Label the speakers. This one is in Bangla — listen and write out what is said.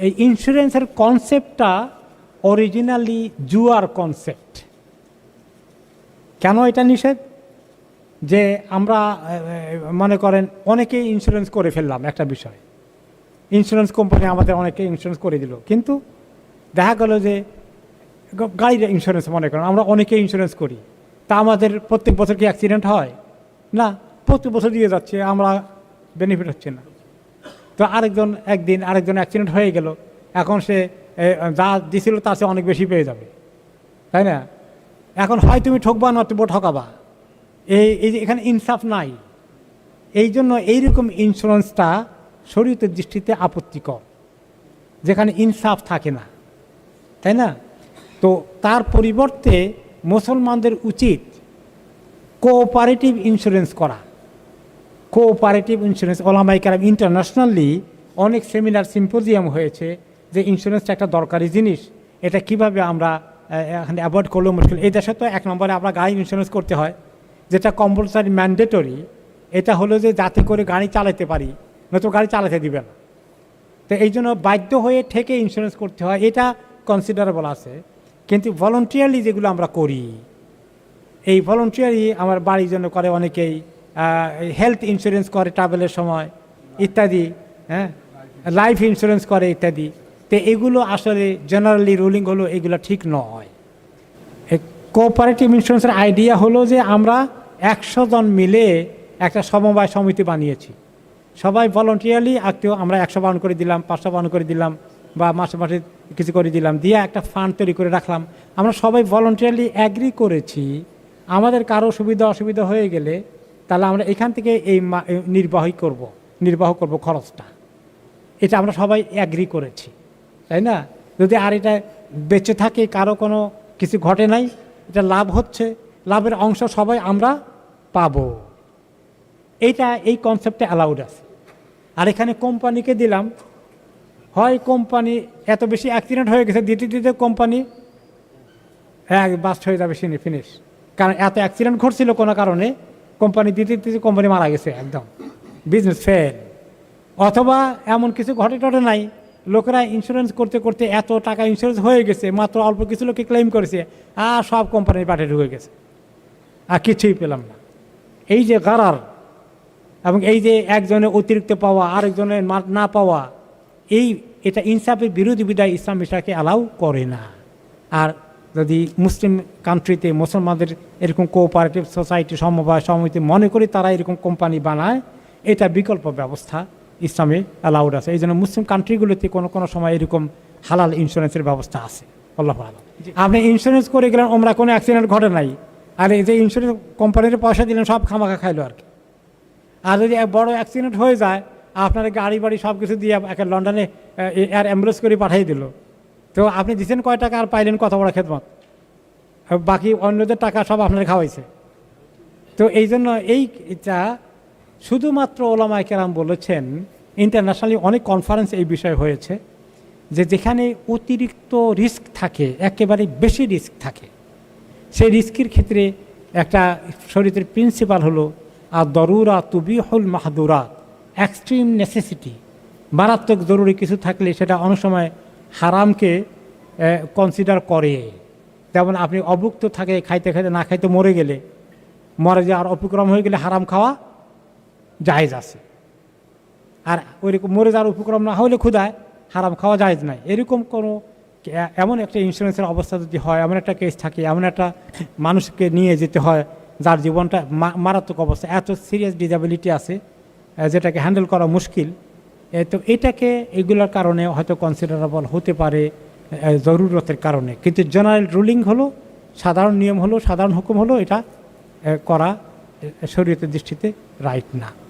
Speaker 1: এই ইন্স্যুরেন্সের কনসেপ্টটা অরিজিনালি জুয়ার কনসেপ্ট। কেন এটা নিষেধ? যে আমরা মনে করেন অনেকেই ইন্স্যুরেন্স করে ফেললাম, একটা বিষয়, ইন্স্যুরেন্স কোম্পানি আমাদের অনেকে ইন্স্যুরেন্স করে দিল, কিন্তু দেখা গেল যে গাড়ির ইন্স্যুরেন্স মনে করেন আমরা অনেকেই ইন্স্যুরেন্স করি, তা আমাদের প্রত্যেক বছর কি অ্যাক্সিডেন্ট হয়? না, প্রত্যেক বছর দিয়ে যাচ্ছে, আমরা বেনিফিট হচ্ছে না। তো একদিন আরেকজন অ্যাক্সিডেন্ট হয়ে গেল, এখন সে যা দিছিল তার সে অনেক বেশি পেয়ে যাবে, তাই না? এখন হয় তুমি ঠকবা না তুমি ঠকাবা, এই যে এখানে ইনসাফ নাই। এই জন্য এইরকম ইন্স্যুরেন্সটা শরীয়তের দৃষ্টিতে আপত্তিকর, যেখানে ইনসাফ থাকে না, তাই না? তো তার পরিবর্তে মুসলমানদের উচিত কোঅপারেটিভ ইন্স্যুরেন্স করা। কোঅপারেটিভ ইন্স্যুরেন্স, ওলামায়ে কেরাম ইন্টারন্যাশনালি অনেক সেমিনার সিম্পোজিয়াম হয়েছে যে ইন্স্যুরেন্সটা একটা দরকারি জিনিস, এটা কিভাবে আমরা এখানে অ্যাভয়েড করলেও মুশকিল। এই দেশে তো এক নম্বরে আমরা গাড়ি ইন্স্যুরেন্স করতে হয়, যেটা কম্পালসারি ম্যান্ডেটরি। এটা হলো যে যাতে করে গাড়ি চালাতে পারি, নয়তো গাড়ি চালাতে দিবে না। তো এই জন্য বাধ্য হয়ে ঠেকে ইন্স্যুরেন্স করতে হয়, এটা কনসিডারেবল আছে। কিন্তু ভলান্টিয়ারলি যেগুলো আমরা করি, এই ভলান্টিয়ারলি আমার বাড়ির জন্য করে অনেকেই, হেলথ ইন্স্যুরেন্স করে ট্রাভেলের সময় ইত্যাদি, হ্যাঁ, লাইফ ইন্স্যুরেন্স করে ইত্যাদি। তো এগুলো আসলে জেনারেলি রুলিং হলো এগুলো ঠিক নয়। কোঅপারেটিভ ইন্স্যুরেন্সের আইডিয়া হলো যে আমরা 100 জন মিলে একটা সমবায় সমিতি বানিয়েছি, সবাই ভলান্টিয়ারলি আত্মীয়, আমরা 100 পাউন্ড করে দিলাম, 500 পাউন্ড করে দিলাম, বা মাসে মাসে কিছু করে দিলাম, দিয়ে একটা ফান্ড তৈরি করে রাখলাম। আমরা সবাই ভলান্টিয়ারলি অ্যাগ্রি করেছি আমাদের কারো সুবিধা অসুবিধা হয়ে গেলে তাহলে আমরা এখান থেকে এই নির্বাহ করব খরচটা। এটা আমরা সবাই অ্যাগ্রি করেছি, তাই না? যদি আর এটা বেঁচে থাকে, কারো কোনো কিছু ঘটে নাই, এটা লাভ হচ্ছে, লাভের অংশ সবাই আমরা পাবো, এই কনসেপ্টে অ্যালাউড আছে। আর এখানে কোম্পানিকে দিলাম, হয় কোম্পানি এত বেশি অ্যাক্সিডেন্ট হয়ে গেছে, দিতে দিতে কোম্পানি বাস্ট হয়ে যাবে, ফিনিশ। কারণ এত অ্যাক্সিডেন্ট ঘটছিল কোনো কারণে, কোম্পানি দিতে দিতে কোম্পানি মারা গেছে, একদম বিজনেস ফেল। অথবা এমন কিছু ঘটে নাই, লোকেরা ইন্স্যুরেন্স করতে করতে এত টাকা ইন্স্যুরেন্স হয়ে গেছে, মাত্র অল্প কিছু লোকে ক্লেম করেছে, আর সব কোম্পানির পাটে ঢুকে গেছে, আর কিছুই পেলাম না। এই যে গারার, এবং এই যে একজনের অতিরিক্ত পাওয়া আরেকজনের না পাওয়া, এটা ইনসাফের বিরোধী বিধায় ইসলাম বিষয়কে অ্যালাউ করে না। আর যদি মুসলিম কান্ট্রিতে মুসলমানদের এরকম কোঅপারেটিভ সোসাইটি, সমবায় সমিতি মনে করি তারা এরকম কোম্পানি বানায়, এটা বিকল্প ব্যবস্থা ইসলামে অ্যালাউড আছে। এই জন্য মুসলিম কান্ট্রিগুলোতে কোনো সময় এরকম হালাল ইন্স্যুরেন্সের ব্যবস্থা আছে। আল্লাহু আলাম। আপনি ইন্স্যুরেন্স করে গেলেন, আমরা কোনো অ্যাক্সিডেন্ট ঘটে নাই, আর এই যে ইন্স্যুরেন্স কোম্পানির পয়সা দিলেন সব খামাখা খাইলো আর কি। আর যদি এক বড় অ্যাক্সিডেন্ট হয়ে যায়, আপনার গাড়ি বাড়ি সব কিছু দিয়ে একটা লন্ডনে এয়ার অ্যাম্বুলেন্স করে পাঠিয়ে দিল, তো আপনি দিচ্ছেন কয় টাকা আর পাইলেন কত বড় খেদমত, বাকি অন্যদের টাকা সব আপনার খাওয়াইছে। তো এই জন্য এইটা শুধুমাত্র ওলামায়ে কেরাম বলেছেন, ইন্টারন্যাশনালি অনেক কনফারেন্স এই বিষয়ে হয়েছে, যে যেখানে অতিরিক্ত রিস্ক থাকে, একেবারে বেশি রিস্ক থাকে, সেই রিস্কের ক্ষেত্রে একটা শরীয়তের প্রিন্সিপাল হলো আর দরুরা তুবিহুল মাহদুরাত, এক্সট্রিম নেসেসিটি, মারাত্মক জরুরি কিছু থাকলে সেটা অনেক সময় হারামকে কনসিডার করে। যেমন আপনি অভুক্ত থাকে, খাইতে খাইতে না খাইতে মরে গেলে, মরে যাওয়ার উপক্রম হয়ে গেলে হারাম খাওয়া জায়েজ আছে। আর ওইরকম মরে যাওয়ার উপক্রম না হলে ক্ষুধায় হারাম খাওয়া জায়েজ নাই। এরকম কোনো এমন একটা ইন্স্যুরেন্সের অবস্থা যদি হয়, এমন একটা কেস থাকে, এমন একটা মানুষকে নিয়ে যেতে হয় যার জীবনটা মারাত্মক অবস্থা, এত সিরিয়াস ডিসএবিলিটি আছে যেটাকে হ্যান্ডেল করা মুশকিল, তো এগুলোর কারণে হয়তো কনসিডারেবল হতে পারে জরুরতের কারণে। কিন্তু জেনারেল রুলিং হলো, সাধারণ নিয়ম হলো, সাধারণ হুকুম হলো, এটা করা শরীয়তের দৃষ্টিতে রাইট না।